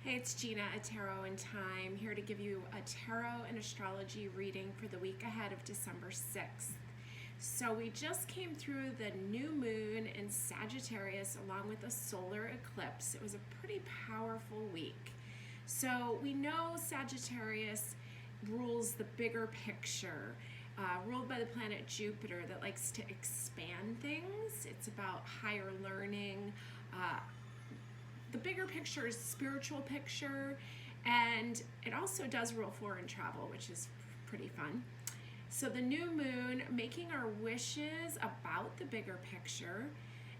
Hey, it's Gina at Tarot in Time, here to give you a tarot and astrology reading for the week ahead of December 6th. So we just came through the new moon in Sagittarius along with a solar eclipse. It was a pretty powerful week. So we know Sagittarius rules the bigger picture, ruled by the planet Jupiter that likes to expand things. It's about higher learning. The bigger picture is spiritual picture, and it also does rule foreign travel, which is pretty fun. So the new moon, making our wishes about the bigger picture.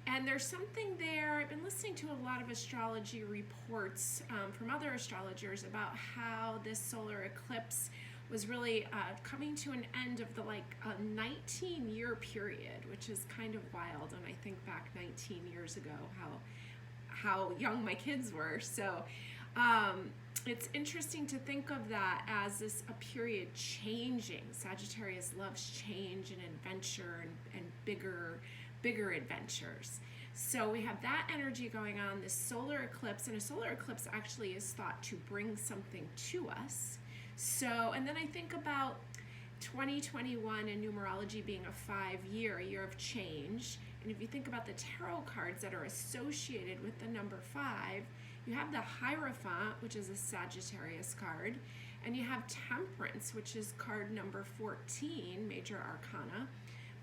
And there's something there. I've been listening to a lot of astrology reports from other astrologers about how this solar eclipse was really coming to an end of the a 19-year period, which is kind of wild. And I think back 19 years ago, how young my kids were. So it's interesting to think of that as a period changing. Sagittarius loves change and adventure and bigger adventures. So we have that energy going on, this solar eclipse, and a solar eclipse actually is thought to bring something to us. So, and then I think about 2021 in numerology being a 5-year, a year of change. And if you think about the tarot cards that are associated with the number 5, you have the Hierophant, which is a Sagittarius card, and you have Temperance, which is card number 14, Major Arcana,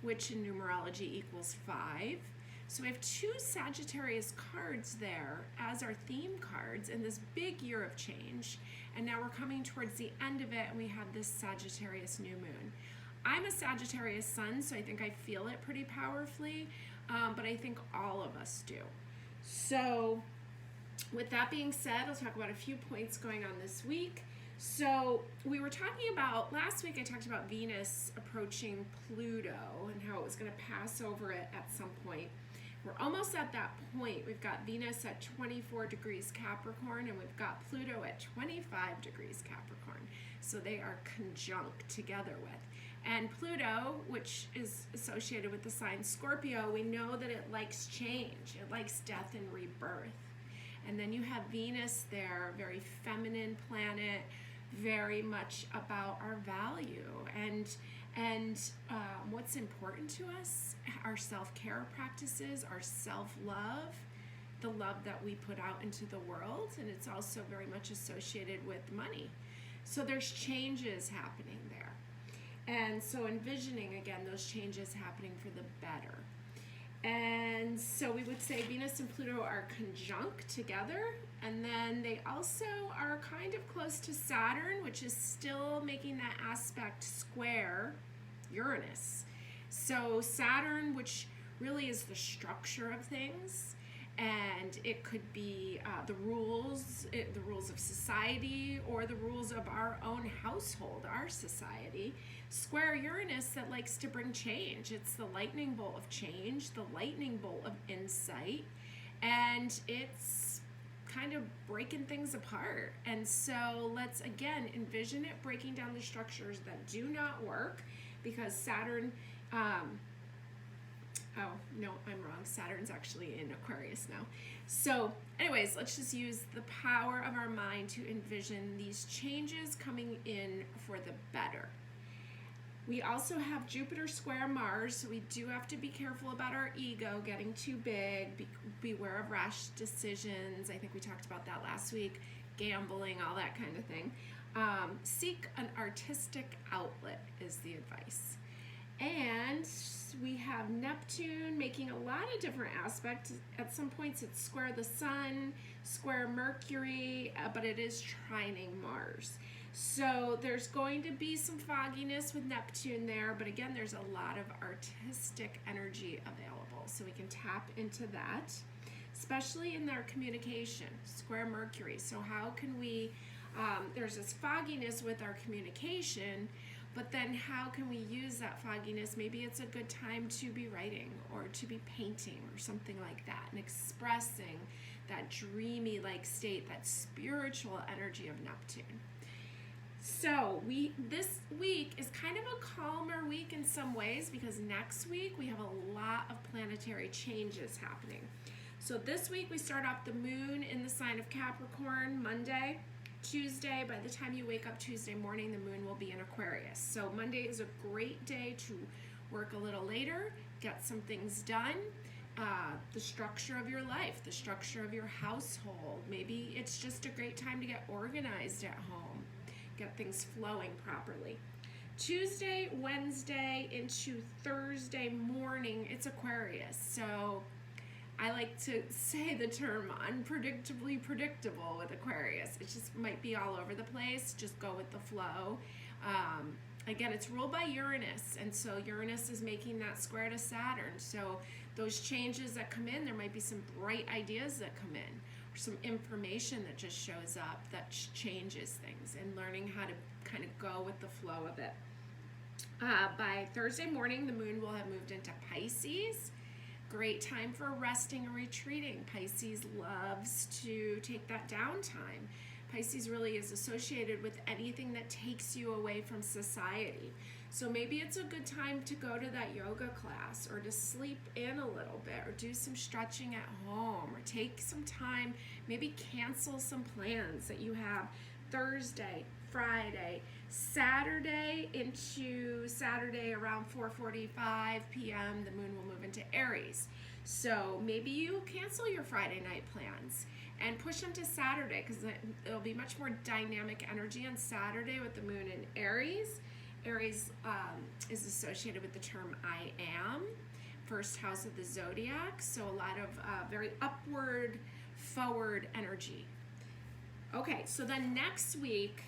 which in numerology equals 5. So we have 2 Sagittarius cards there as our theme cards in this big year of change. And now we're coming towards the end of it, and we have this Sagittarius new moon. I'm a Sagittarius sun, so I think I feel it pretty powerfully, but I think all of us do. So with that being said, I'll talk about a few points going on this week. So we were talking about, last week I talked about Venus approaching Pluto and how it was going to pass over it at some point. We're almost at that point. We've got Venus at 24 degrees Capricorn, and we've got Pluto at 25 degrees Capricorn. So they are conjunct together with. And Pluto, which is associated with the sign Scorpio, we know that it likes change. It likes death and rebirth. And then you have Venus there, very feminine planet, very much about our value and what's important to us, our self-care practices, our self-love, the love that we put out into the world, and it's also very much associated with money. So there's changes happening there. And so envisioning, again, those changes happening for the better. And so we would say Venus and Pluto are conjunct together, and then they also are kind of close to Saturn, which is still making that aspect square Uranus. So Saturn, which really is the structure of things, and it could be the rules of society or the rules of our own household, our society. Square Uranus that likes to bring change. It's the lightning bolt of change, the lightning bolt of insight, and it's kind of breaking things apart. And so let's again envision it breaking down the structures that do not work, because Saturn, oh, no, I'm wrong. Saturn's actually in Aquarius now. So anyways, let's just use the power of our mind to envision these changes coming in for the better. We also have Jupiter square Mars, so we do have to be careful about our ego getting too big. Beware of rash decisions. I think we talked about that last week. Gambling, all that kind of thing. Seek an artistic outlet is the advice. And we have Neptune making a lot of different aspects. At some points it's square the Sun, square Mercury, but it is trining Mars. So there's going to be some fogginess with Neptune there, but again, there's a lot of artistic energy available. So we can tap into that, especially in their communication, square Mercury. So how can we, there's this fogginess with our communication, but then how can we use that fogginess? Maybe it's a good time to be writing or to be painting or something like that, and expressing that dreamy like state, that spiritual energy of Neptune. So this week is kind of a calmer week in some ways, because next week we have a lot of planetary changes happening. So this week we start off the moon in the sign of Capricorn Monday. Tuesday, by the time you wake up Tuesday morning, the moon will be in Aquarius. So Monday is a great day to work a little later, get some things done. The structure of your life, the structure of your household. Maybe it's just a great time to get organized at home, get things flowing properly. Tuesday, Wednesday into Thursday morning, it's Aquarius. So I like to say the term unpredictably predictable with Aquarius. It just might be all over the place. Just go with the flow. Again, it's ruled by Uranus, and so Uranus is making that square to Saturn. So those changes that come in, there might be some bright ideas that come in, or some information that just shows up that changes things, and learning how to kind of go with the flow of it. By Thursday morning, the moon will have moved into Pisces. Great time for resting and retreating. Pisces loves to take that downtime. Pisces really is associated with anything that takes you away from society. So maybe it's a good time to go to that yoga class, or to sleep in a little bit, or do some stretching at home, or take some time, maybe cancel some plans that you have Thursday, Friday, Saturday into Saturday around 4:45 p.m. the moon will move into Aries. So maybe you cancel your Friday night plans and push them to Saturday, because it'll be much more dynamic energy on Saturday with the moon in Aries. Aries is associated with the term I am, first house of the zodiac, so a lot of very upward, forward energy. Okay, so then next week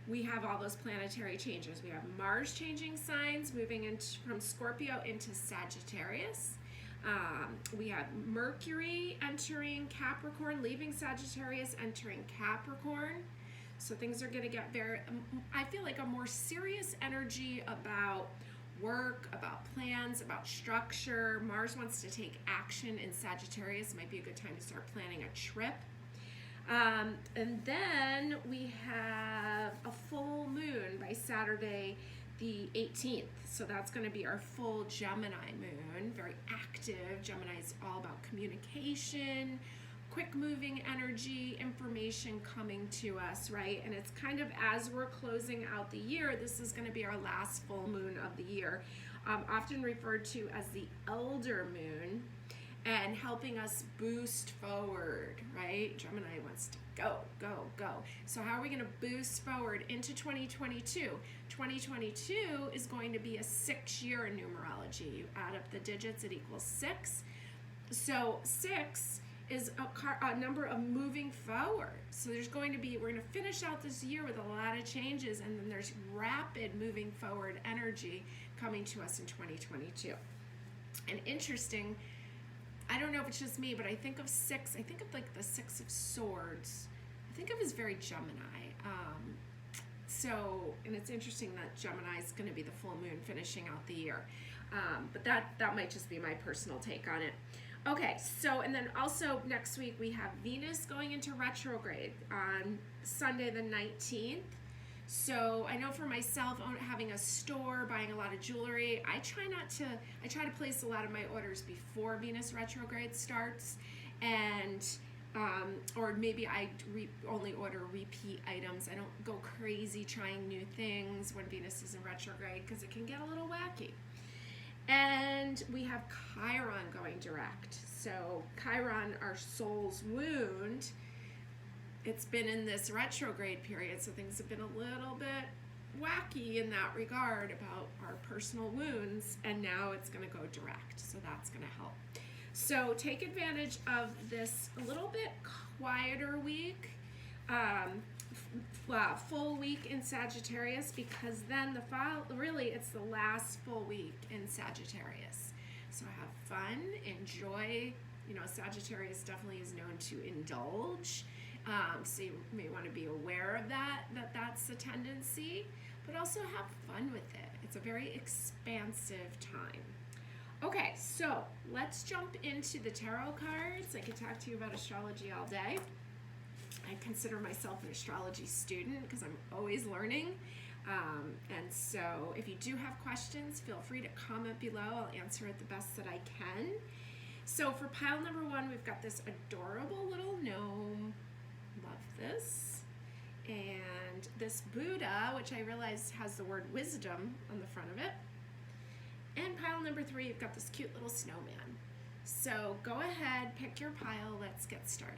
we have all those planetary changes. We have Mars changing signs, moving from Scorpio into Sagittarius. We have Mercury entering Capricorn, leaving Sagittarius, entering Capricorn. So things are going to get very, I feel like, a more serious energy about work, about plans, about structure. Mars wants to take action in Sagittarius. Might be a good time to start planning a trip. And then we have a full moon by Saturday the 18th. So that's going to be our full Gemini moon, very active. Gemini is all about communication, quick moving energy, information coming to us, right? And it's kind of, as we're closing out the year, this is going to be our last full moon of the year, often referred to as the elder moon, and helping us boost forward, right? Gemini wants to go, go, go. So how are we going to boost forward into 2022? 2022 is going to be a 6-year in numerology. You add up the digits, it equals 6. So 6 is a number of moving forward. So there's going to be, we're going to finish out this year with a lot of changes, and then there's rapid moving forward energy coming to us in 2022. And interesting, I don't know if it's just me, but I think of 6, I think of like the 6 of Swords. I think of as very Gemini. And it's interesting that Gemini is going to be the full moon finishing out the year. But that might just be my personal take on it. Okay, so, and then also next week we have Venus going into retrograde on Sunday the 19th. So I know for myself, having a store, buying a lot of jewelry, I try to place a lot of my orders before Venus retrograde starts, and or maybe I only order repeat items. I don't go crazy trying new things when Venus is in retrograde, because it can get a little wacky. And we have Chiron going direct. So Chiron, our soul's wound, it's been in this retrograde period, so things have been a little bit wacky in that regard about our personal wounds, and now it's going to go direct, so that's going to help. So take advantage of this a little bit quieter week, full week in Sagittarius, because then really it's the last full week in Sagittarius. So have fun, enjoy. You know, Sagittarius definitely is known to indulge. So you may want to be aware of that's a tendency, but also have fun with it. It's a very expansive time. Okay, so let's jump into the tarot cards. I could talk to you about astrology all day. I consider myself an astrology student because I'm always learning. And so if you do have questions, feel free to comment below. I'll answer it the best that I can. So for pile number 1, we've got this adorable little gnome. Love this. And this Buddha, which I realize has the word wisdom on the front of it. And pile number 3, you've got this cute little snowman. So go ahead, pick your pile, let's get started.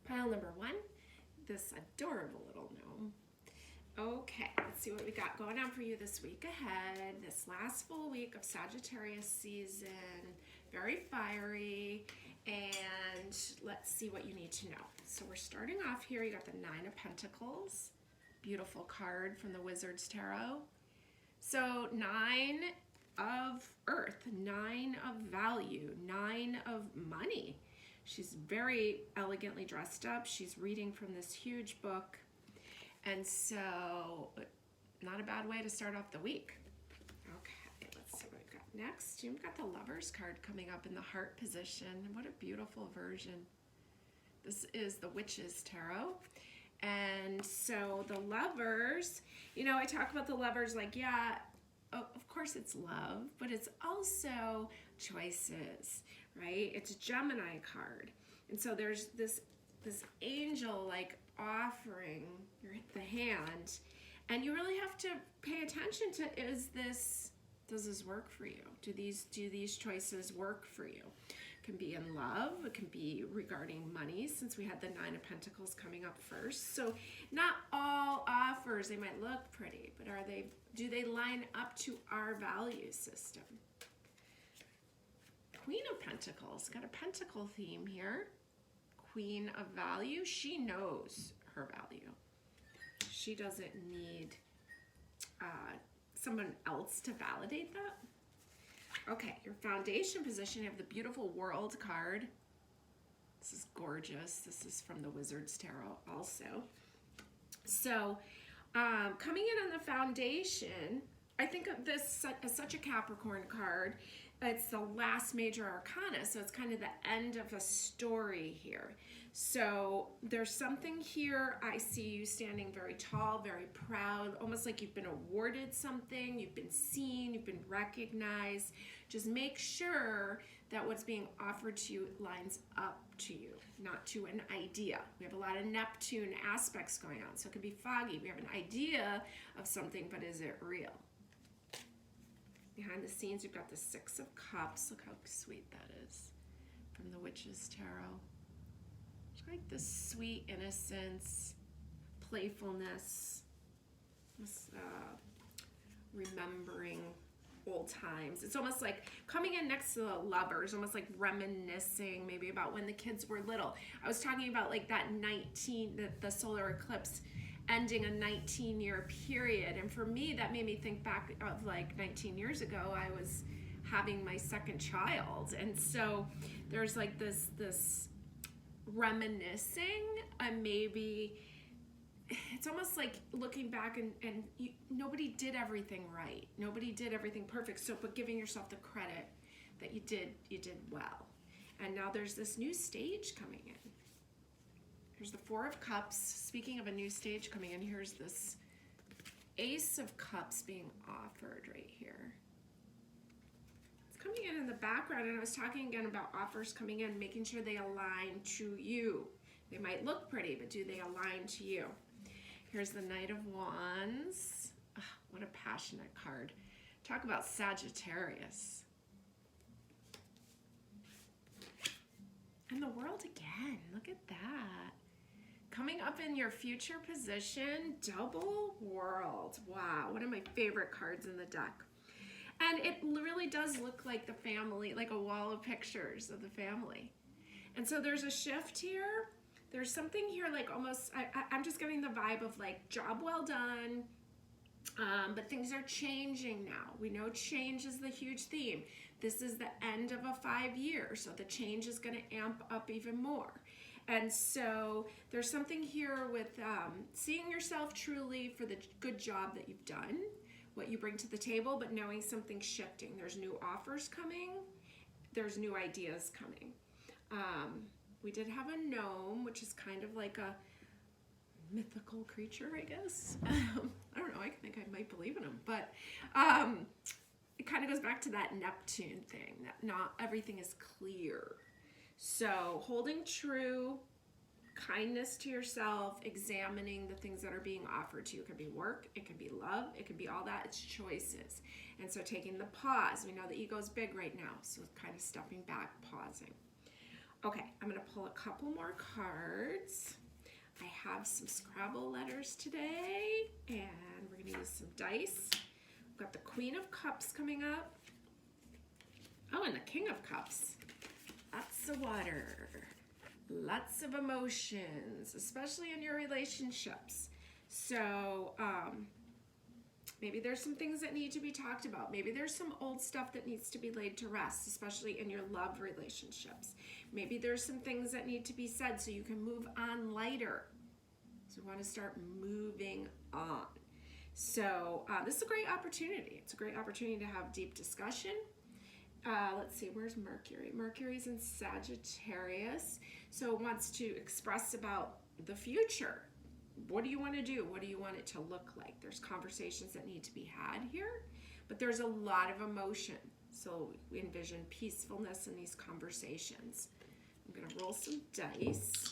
Pile number 1, this adorable little gnome. Okay, let's see what we got going on for you this week ahead. This last full week of Sagittarius season, very fiery, and let's see what you need to know. So we're starting off here. You got the 9 of Pentacles, beautiful card from the Wizard's Tarot. So 9 of Earth, 9 of value, 9 of money. She's very elegantly dressed up. She's reading from this huge book. And so, not a bad way to start off the week. Okay, let's see what we've got next. You've got the Lovers card coming up in the heart position. What a beautiful version. This is the Witch's Tarot. And so the Lovers, you know, I talk about the Lovers like, yeah, of course it's love, but it's also choices, right? It's a Gemini card. And so there's this angel like offering the hand, and you really have to pay attention to, does this work for you? Do these choices work for you? It can be in love, it can be regarding money, since we had the 9 of Pentacles coming up first. So not all offers, they might look pretty, but do they line up to our value system? Queen of Pentacles, got a pentacle theme here. Queen of value, she knows her value. She doesn't need someone else to validate that. Okay, your foundation position, you have the beautiful World card. This is gorgeous. This is from the Wizard's Tarot also. So coming in on the foundation, I think of this as such a Capricorn card. It's the last major arcana, so it's kind of the end of a story here. So there's something here. I see you standing very tall, very proud, almost like you've been awarded something, you've been seen, you've been recognized. Just make sure that what's being offered to you lines up to you, not to an idea. We have a lot of Neptune aspects going on, so it can be foggy. We have an idea of something, but is it real? Behind the scenes, you've got the 6 of Cups. Look how sweet that is from the Witch's Tarot. It's like this sweet innocence, playfulness, this, remembering old times. It's almost like coming in next to the Lovers, almost like reminiscing maybe about when the kids were little. I was talking about like that the solar eclipse ending a 19-year period, and for me that made me think back of like 19 years ago I was having my second child, and so there's like this reminiscing, and maybe it's almost like looking back and nobody did everything right, nobody did everything perfect, so but giving yourself the credit that you did well. And now there's this new stage coming in. Here's the 4 of Cups. Speaking of a new stage coming in, here's this Ace of Cups being offered right here. It's coming in the background, and I was talking again about offers coming in, making sure they align to you. They might look pretty, but do they align to you? Here's the Knight of Wands. Oh, what a passionate card. Talk about Sagittarius. And the World again. Look at that. Coming up in your future position, Double World. Wow, one of my favorite cards in the deck. And it really does look like the family, like a wall of pictures of the family. And so there's a shift here. There's something here like almost, I'm just getting the vibe of like job well done, but things are changing now. We know change is the huge theme. This is the end of a 5 years, so the change is going to amp up even more. And so there's something here with seeing yourself truly for the good job that you've done, what you bring to the table, but knowing something's shifting. There's new offers coming. There's new ideas coming. We did have a gnome, which is kind of like a mythical creature, I guess. I don't know, I think I might believe in him, but it kind of goes back to that Neptune thing, that not everything is clear. So holding true, kindness to yourself, examining the things that are being offered to you. It can be work, it can be love, it can be all that. It's choices. And so taking the pause. We know the ego's big right now, so kind of stepping back, pausing. Okay, I'm going to pull a couple more cards. I have some Scrabble letters today, and we're going to use some dice. We've got the Queen of Cups coming up. Oh, and the King of Cups. Lots of water. Lots of emotions, especially in your relationships. So maybe there's some things that need to be talked about. Maybe there's some old stuff that needs to be laid to rest, especially in your love relationships. Maybe there's some things that need to be said so you can move on lighter. So we want to start moving on. So this is a great opportunity. It's a great opportunity to have deep discussion. Let's see, where's Mercury? Mercury's in Sagittarius. So it wants to express about the future. What do you want to do? What do you want it to look like? There's conversations that need to be had here, but there's a lot of emotion. So we envision peacefulness in these conversations. I'm going to roll some dice.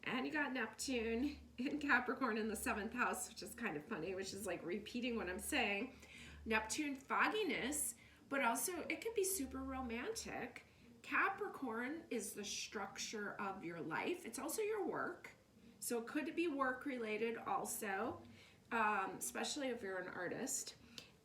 And you got Neptune in Capricorn in the 7th house, which is kind of funny, which is like repeating what I'm saying. Neptune fogginess, but also it can be super romantic. Capricorn is the structure of your life. It's also your work. So it could be work related also, especially if you're an artist.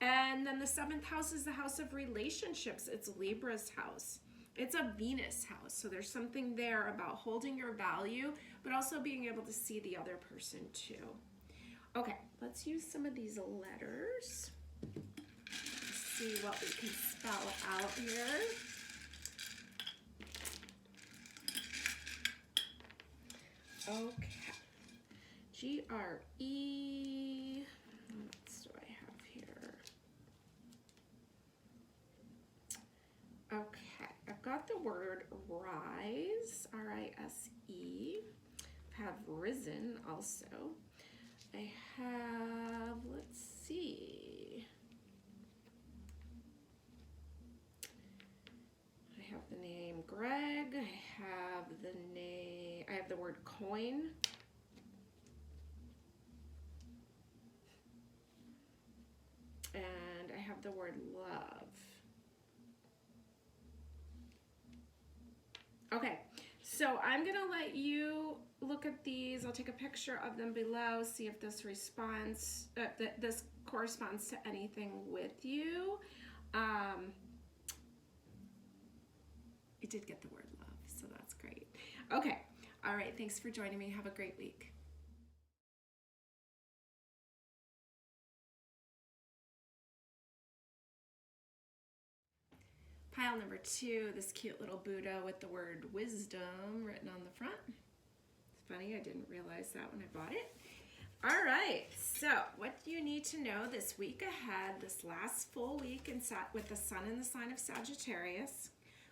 And then the 7th house is the house of relationships. It's Libra's house. It's a Venus house. So there's something there about holding your value, but also being able to see the other person too. Okay, let's use some of these letters. Let's see what we can spell out here. Okay. G-R-E. What else do I have here? Okay, I've got the word rise, R-I-S-E. I have risen also. I have, let's see. I have the name Greg. I have the word coin. And I have the word love. Okay, so I'm gonna let you look at these. I'll take a picture of them below, see if this this corresponds to anything with you. It did get the word love, so that's great. Okay, all right, thanks for joining me. Have a great week. Pile number 2, this cute little Buddha with the word wisdom written on the front. It's funny, I didn't realize that when I bought it. All right, so what do you need to know this week ahead, this last full week with the sun in the sign of Sagittarius,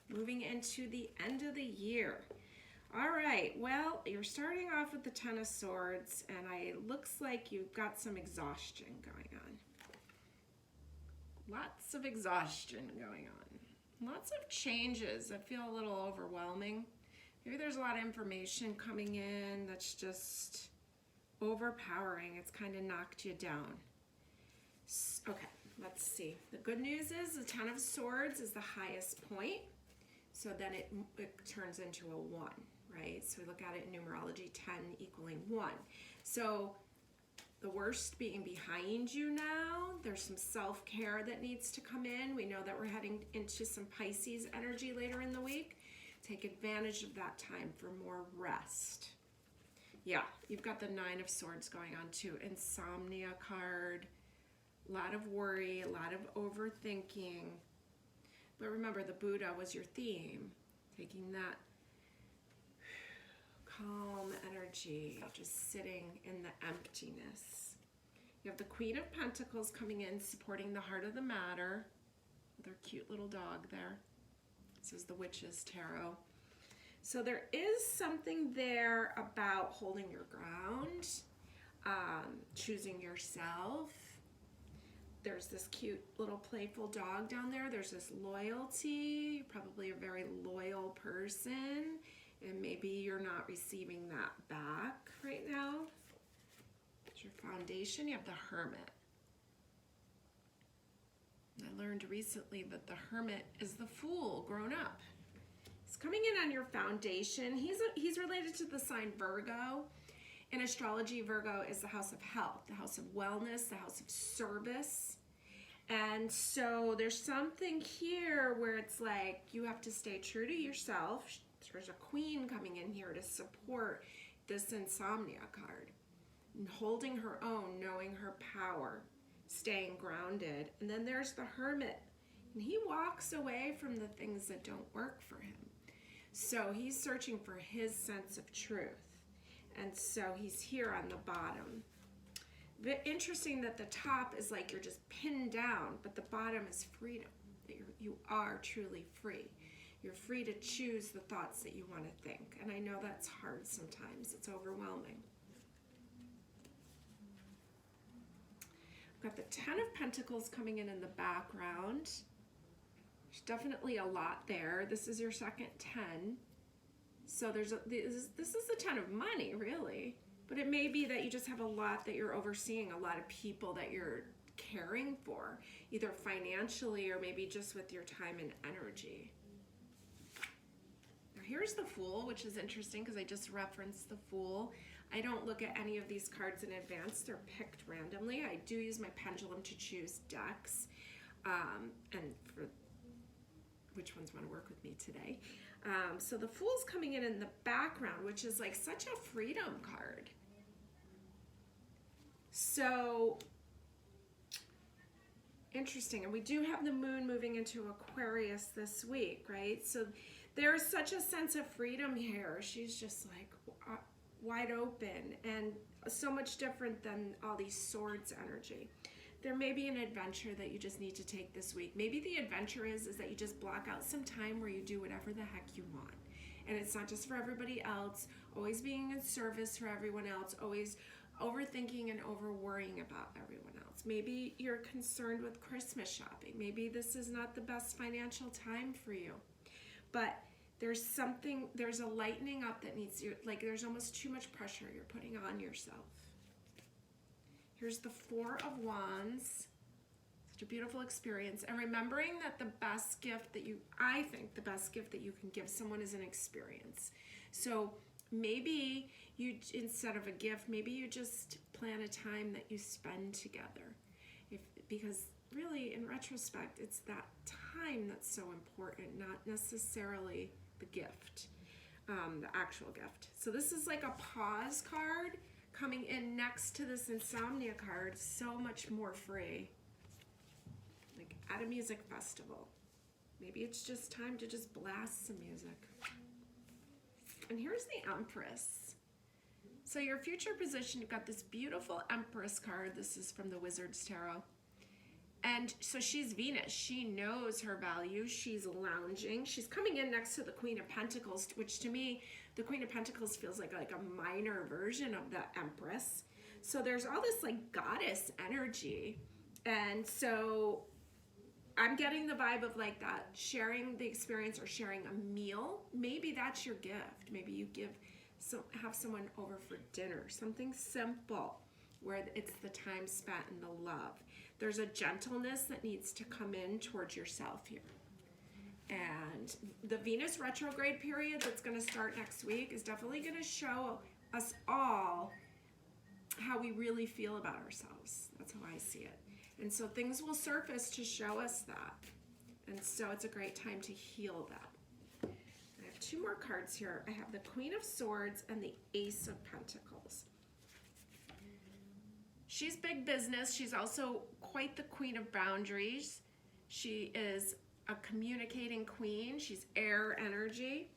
moving into the end of the year. All right, well, you're starting off with the 10 of Swords, and it looks like you've got some exhaustion going on. Lots of exhaustion going on. Lots of changes that feel a little overwhelming. Maybe there's a lot of information coming in that's just overpowering. It's kind of knocked you down. Okay, let's see. The good news is the 10 of Swords is the highest point. So then it turns into a 1, right? So we look at it in numerology, 10 equaling 1. So the worst being behind you now. There's some self-care that needs to come in. We know that we're heading into some Pisces energy later in the week. Take advantage of that time for more rest. Yeah, you've got the 9 of Swords going on too. Insomnia card, a lot of worry, a lot of overthinking. But remember, the Buddha was your theme. Taking that calm energy, just sitting in the emptiness. You have the Queen of Pentacles coming in, supporting the heart of the matter with her cute little dog there. This is the Witch's Tarot. So there is something there about holding your ground, choosing yourself. There's this cute little playful dog down there. There's this loyalty. You're probably a very loyal person, and maybe you're not receiving that back right now. It's your foundation. You have the Hermit. I learned recently that the Hermit is the Fool grown up. He's coming in on your foundation. He's related to the sign Virgo. In astrology, Virgo is the house of health, the house of wellness, the house of service. And so there's something here where it's like you have to stay true to yourself. There's a Queen coming in here to support this Insomnia card. And holding her own, knowing her power, staying grounded. And then there's the Hermit. And he walks away from the things that don't work for him. So he's searching for his sense of truth. And so he's here on the bottom. Interesting that the top is like you're just pinned down, but the bottom is freedom. That you are truly free. You're free to choose the thoughts that you want to think. And I know that's hard sometimes. It's overwhelming. I've got the Ten of Pentacles coming in the background. There's definitely a lot there. This is your second 10. So this is the 10 of money, really. But it may be that you just have a lot that you're overseeing, a lot of people that you're caring for, either financially or maybe just with your time and energy. Now here's the Fool, which is interesting because I just referenced the Fool. I don't look at any of these cards in advance. They're picked randomly. I do use my pendulum to choose decks. And for which ones want to work with me today. So the Fool's coming in the background, which is like such a freedom card. So interesting. And we do have the Moon moving into Aquarius this week, right? So there's such a sense of freedom here. She's just like wide open and so much different than all these swords energy. There may be an adventure that you just need to take this week. Maybe the adventure is that you just block out some time where you do whatever the heck you want. And it's not just for everybody else, always being in service for everyone else, always overthinking and over worrying about everyone else. Maybe you're concerned with Christmas shopping. Maybe this is not the best financial time for you. But there's a lightening up that needs you, like there's almost too much pressure you're putting on yourself. Here's the Four of Wands. Such a beautiful experience. And remembering that I think the best gift that you can give someone is an experience. So maybe you, instead of a gift, maybe you just plan a time that you spend together. Because really, in retrospect, it's that time that's so important, not necessarily the gift, the actual gift. So this is like a pause card coming in next to this Insomnia card, so much more free. Like at a music festival. Maybe it's just time to just blast some music. And here's the Empress. So your future position, you've got this beautiful Empress card. This is from the Wizard's Tarot. And so she's Venus. She knows her value. She's lounging. She's coming in next to the Queen of Pentacles, which to me, the Queen of Pentacles feels like a minor version of the Empress. So there's all this like goddess energy. And so I'm getting the vibe of like that, sharing the experience or sharing a meal. Maybe that's your gift. Maybe you have someone over for dinner, something simple where it's the time spent and the love. There's a gentleness that needs to come in towards yourself here. And the Venus retrograde period that's going to start next week is definitely going to show us all how we really feel about ourselves. That's how I see it. And so things will surface to show us that. And so it's a great time to heal that. I have two more cards here. I have the Queen of Swords and the Ace of Pentacles. She's big business. She's also quite the queen of boundaries. She is a communicating queen. She's air energy.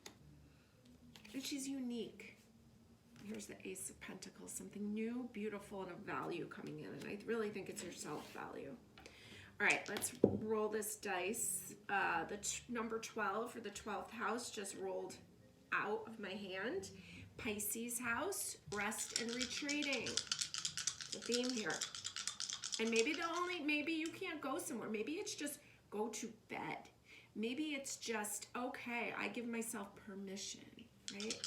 And she's unique. Here's the Ace of Pentacles, something new, beautiful, and of value coming in. And I really think it's your self-value. All right, let's roll this dice. The number 12 for the 12th house just rolled out of my hand. Pisces house, rest and retreating. The theme here. And maybe you can't go somewhere. Maybe it's just go to bed. Maybe it's just, okay, I give myself permission, right?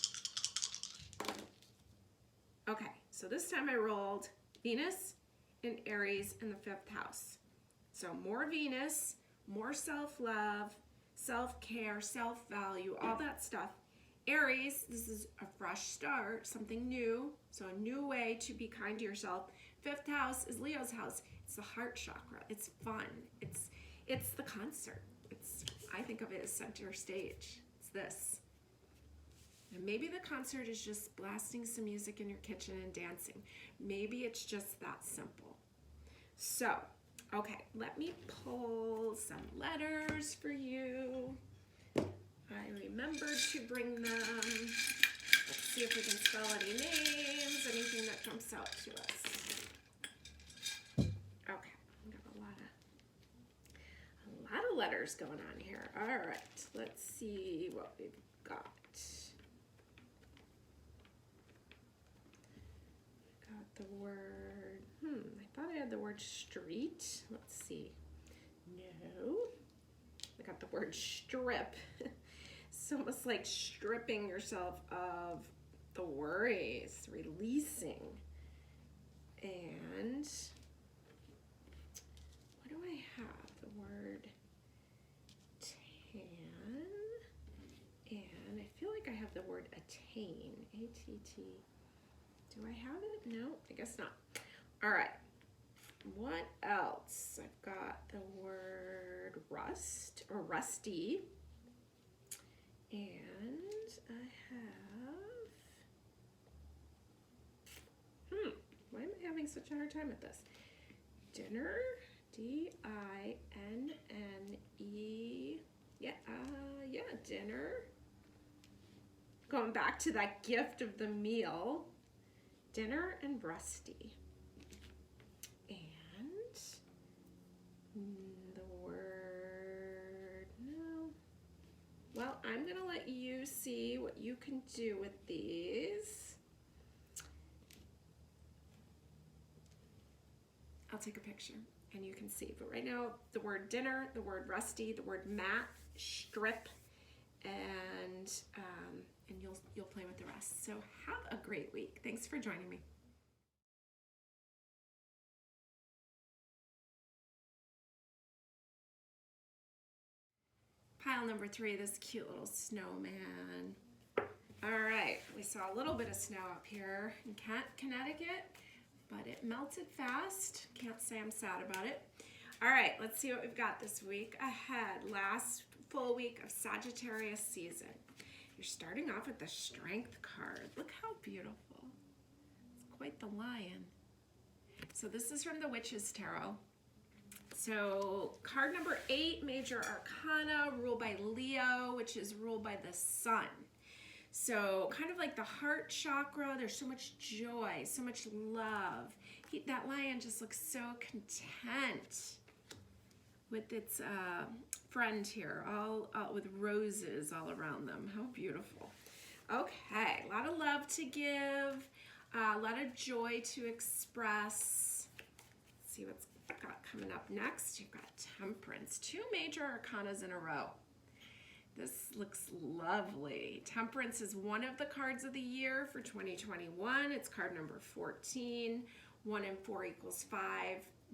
Okay, so this time I rolled Venus and Aries in the 5th house. So more Venus, more self-love, self-care, self-value, all that stuff. Aries, this is a fresh start, something new. So a new way to be kind to yourself. 5th house is Leo's house. It's the heart chakra. It's fun. It's the concert. I think of it as center stage. It's this. And maybe the concert is just blasting some music in your kitchen and dancing. Maybe it's just that simple. So, okay, let me pull some letters for you. I remembered to bring them. Let's see if we can spell any names, anything that jumps out to us. Okay, we got a lot of letters going on here. All right, let's see what we've got. Got the word, I thought I had the word street. Let's see. No. I got the word strip. It's almost like stripping yourself of the worries, releasing. And what do I have? The word tan. And I feel like I have the word attain. A-T-T. Do I have it? No, I guess not. All right. What else? I've got the word rust or rusty. And I have, why am I having such a hard time with this? Dinner, D-I-N-N-E, yeah, dinner. Going back to that gift of the meal, dinner and rusty. And the word, no. Well, I'm gonna let you see what you can do with these. I'll take a picture and you can see. But right now, the word dinner, the word rusty, the word mat, strip, and you'll play with the rest. So have a great week. Thanks for joining me. Pile number 3, this cute little snowman. All right, we saw a little bit of snow up here in Connecticut, but it melted fast. Can't say I'm sad about it. All right, let's see what we've got this week ahead. Last full week of Sagittarius season. You're starting off with the Strength card. Look how beautiful. It's quite the lion. So this is from the Witch's Tarot. So card number 8, Major Arcana, ruled by Leo, which is ruled by the sun. So kind of like the heart chakra, there's so much joy, so much love. That lion just looks so content with its friend here, all with roses all around them. How beautiful. Okay, a lot of love to give, a lot of joy to express. Let's see what's got coming up next. You've got Temperance, 2 major arcanas in a row. This looks lovely. Temperance is one of the cards of the year for 2021. It's card number 14. 1 and 4 equals 5.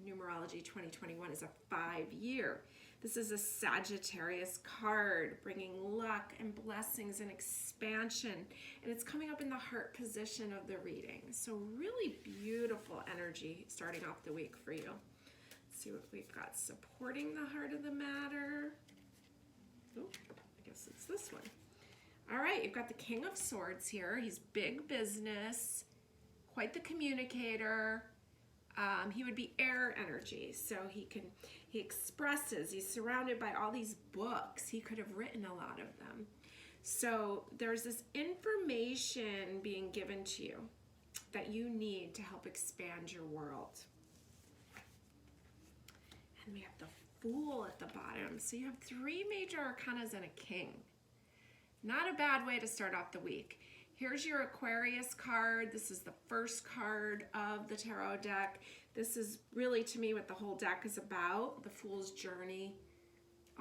Numerology 2021 is a 5-year. This is a Sagittarius card, bringing luck and blessings and expansion. And it's coming up in the heart position of the reading. So really beautiful energy starting off the week for you. Let's see what we've got supporting the heart of the matter. Oh, I guess it's this one. All right, you've got the King of Swords here. He's big business, quite the communicator. He would be air energy, so he expresses. He's surrounded by all these books. He could have written a lot of them. So there's this information being given to you that you need to help expand your world. And we have the Fool at the bottom. So you have 3 major arcanas and a king. Not a bad way to start off the week. Here's your Aquarius card. This is the first card of the tarot deck. This is really, to me, what the whole deck is about. The Fool's journey.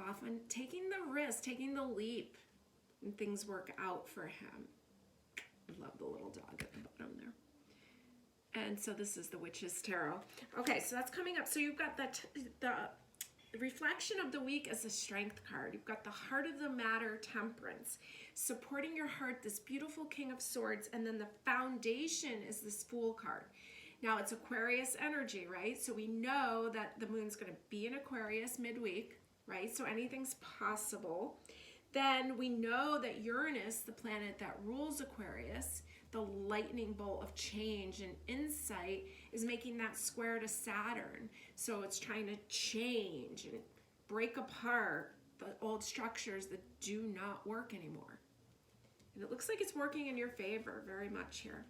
Often taking the risk, taking the leap, and things work out for him. I love the little dog at the bottom there. And so this is the Witch's Tarot. Okay, so that's coming up. So you've got the reflection of the week as a Strength card. You've got the Heart of the Matter, Temperance. Supporting your heart, this beautiful King of Swords. And then the foundation is this Fool card. Now it's Aquarius energy, right? So we know that the moon's going to be in Aquarius midweek, right? So anything's possible. Then we know that Uranus, the planet that rules Aquarius, the lightning bolt of change and insight, is making that square to Saturn. So it's trying to change and break apart the old structures that do not work anymore. And it looks like it's working in your favor very much here.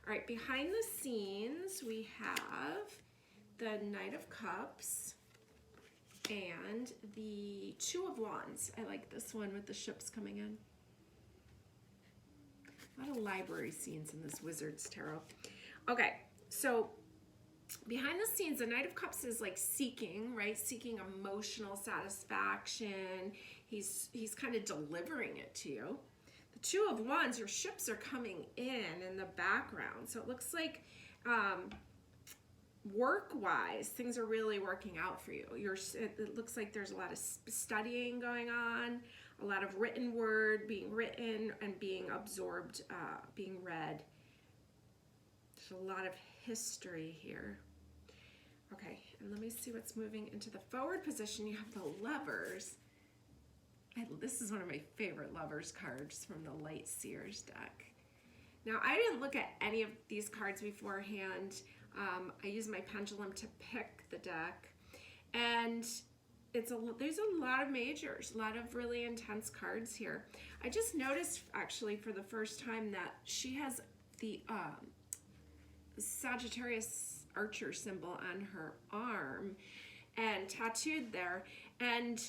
All right, behind the scenes, we have the Knight of Cups and the Two of Wands. I like this one with the ships coming in. A lot of library scenes in this Wizard's Tarot. Okay, so behind the scenes, the Knight of Cups is like seeking, right? Seeking emotional satisfaction. He's kind of delivering it to you. The Two of Wands, your ships are coming in the background. So it looks like work-wise, things are really working out for you. It looks like there's a lot of studying going on, a lot of written word being written and being absorbed, being read. There's a lot of history here. Okay, and let me see what's moving into the forward position. You have the Lovers. This is one of my favorite Lovers cards from the Light Seers deck. Now, I didn't look at any of these cards beforehand. I use my pendulum to pick the deck, and there's a lot of majors, a lot of really intense cards here. I just noticed actually for the first time that she has the Sagittarius Archer symbol on her arm and tattooed there, and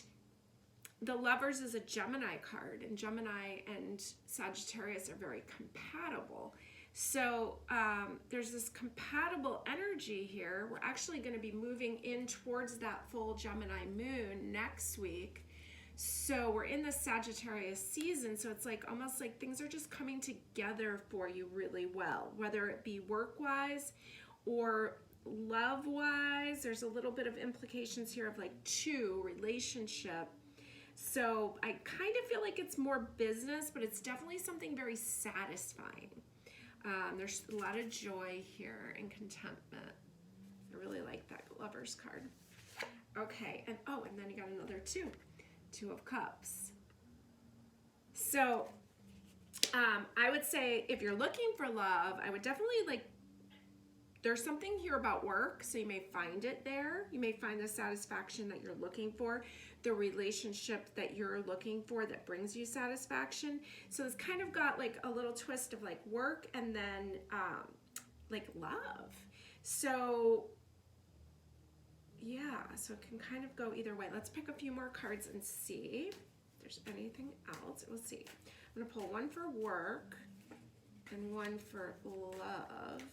the Lovers is a Gemini card, and Gemini and Sagittarius are very compatible. So there's this compatible energy here. We're actually going to be moving in towards that full Gemini moon next week. So we're in the Sagittarius season, so it's like almost like things are just coming together for you really well, whether it be work-wise or love-wise. There's a little bit of implications here of like relationship. So I kind of feel like it's more business, but it's definitely something very satisfying. There's a lot of joy here and contentment. I really like that Lovers card. Okay, and then you got another Two of Cups. So I would say if you're looking for love, I would definitely there's something here about work, so you may find it there. You may find the satisfaction that you're looking for, the relationship that you're looking for that brings you satisfaction. So it's kind of got like a little twist of like work and then like love. So yeah, so it can kind of go either way. Let's pick a few more cards and see if there's anything else. We'll see. I'm gonna pull one for work and one for love.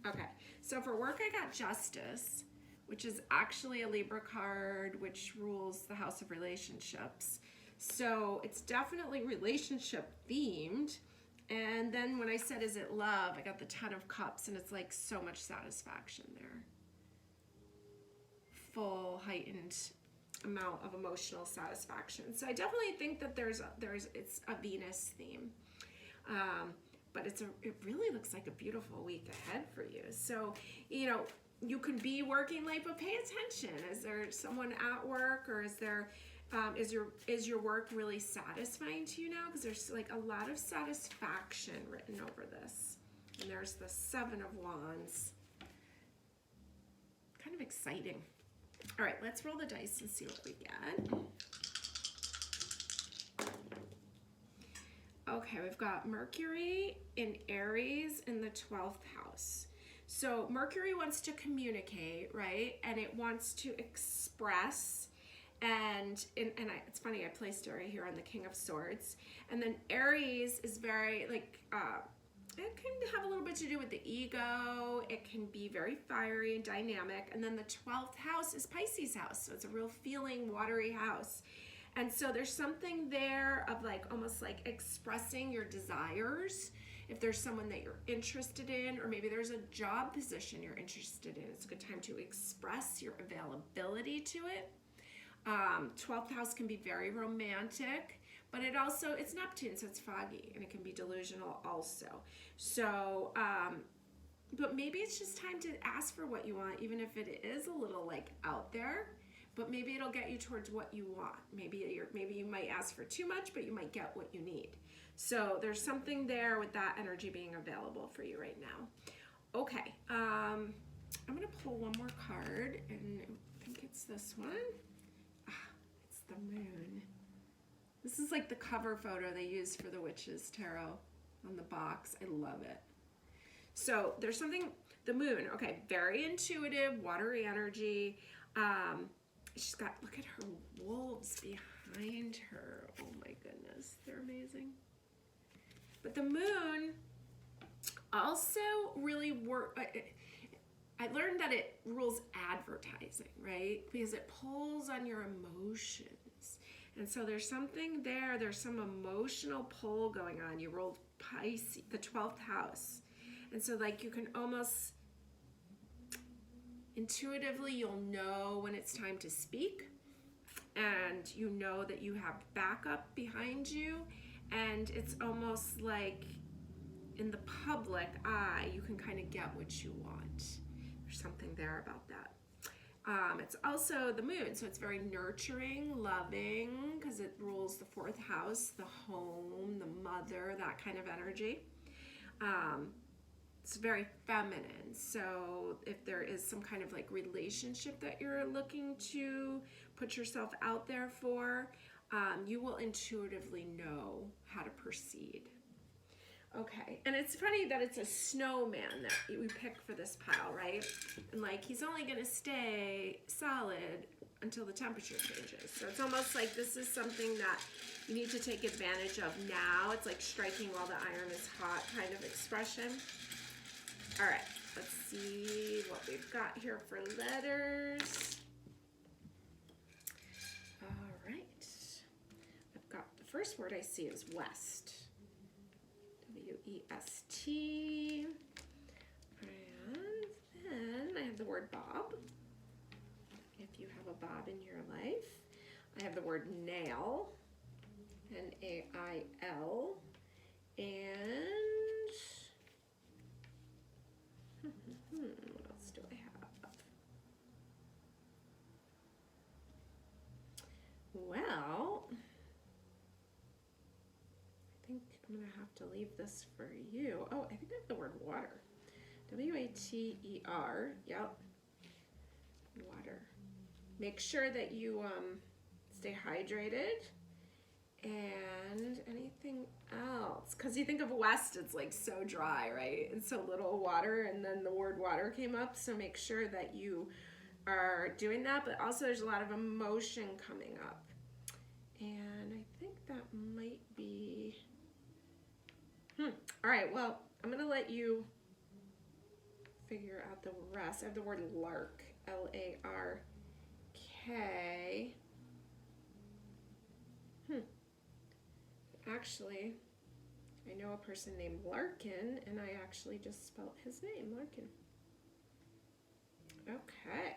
Okay, so for work I got Justice, which is actually a Libra card, which rules the house of relationships. So it's definitely relationship themed. And then when I said, is it love? I got the Ten of Cups, and it's like so much satisfaction there. Full heightened amount of emotional satisfaction. So I definitely think that it's a Venus theme. But it really looks like a beautiful week ahead for you. So, you can be working late, but pay attention. Is there someone at work, or is your work really satisfying to you now? Because there's like a lot of satisfaction written over this. And there's the Seven of Wands. Kind of exciting. All right, let's roll the dice and see what we get. Okay, we've got Mercury in Aries in the 12th house. So So Mercury wants to communicate, right? And it wants to express. And it's funny, I placed it right here on the King of Swords. And then Aries is very like, it can have a little bit to do with the ego. It can be very fiery and dynamic. And then the 12th house is Pisces house. So it's a real feeling, watery house. And so there's something there of like almost like expressing your desires. If there's someone that you're interested in, or maybe there's a job position you're interested in, it's a good time to express your availability to it. 12th house can be very romantic, but it's Neptune, so it's foggy, and it can be delusional also. So, but maybe it's just time to ask for what you want, even if it is a little like out there, but maybe it'll get you towards what you want. Maybe you might ask for too much, but you might get what you need. So there's something there with that energy being available for you right now. Okay, I'm gonna pull one more card, and I think it's this one. It's the moon. This is like the cover photo they use for the Witches Tarot on the box. I love it. So there's something, the moon, okay, very intuitive, watery energy. She's got, look at her wolves behind her. Oh my goodness, they're amazing. But the moon also really I learned that it rules advertising, right? Because it pulls on your emotions. And so there's something there, there's some emotional pull going on. You rolled Pisces, the 12th house. And so like you can almost intuitively, you'll know when it's time to speak, and you know that you have backup behind you, and it's almost like in the public eye, you can kind of get what you want. There's something there about that. It's also the moon, so it's very nurturing, loving, because it rules the 4th house, the home, the mother, that kind of energy. It's very feminine, so if there is some kind of like relationship that you're looking to put yourself out there for, you will intuitively know how to proceed. Okay, and it's funny that it's a snowman that we picked for this pile, right? And like he's only gonna stay solid until the temperature changes. So it's almost like this is something that you need to take advantage of now. It's like striking while the iron is hot kind of expression. All right, let's see what we've got here for letters. All right, I've got the first word I see is west. W-E-S-T. And then I have the word bob. If you have a bob in your life. I have the word nail. N-A-I-L. And what else do I have? Well, I think I'm gonna have to leave this for you. Oh, I think I have the word water. W-A-T-E-R, yep, water. Make sure that you stay hydrated. And anything else? Because you think of west, it's like so dry, right? And so little water, and then the word water came up, so make sure that you are doing that, but also there's a lot of emotion coming up. And I think that might be, all right, well, I'm gonna let you figure out the rest. I have the word lark, L-A-R-K. Actually, I know a person named Larkin, and I actually just spelled his name, Larkin. Okay,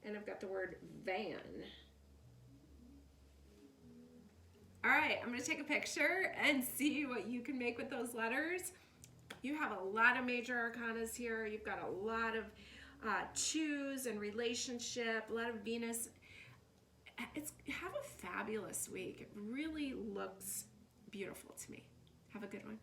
and I've got the word van. All right, I'm gonna take a picture and see what you can make with those letters. You have a lot of major arcanas here. You've got a lot of choose and relationship, a lot of Venus. Have a fabulous week. It really looks beautiful to me. Have a good one.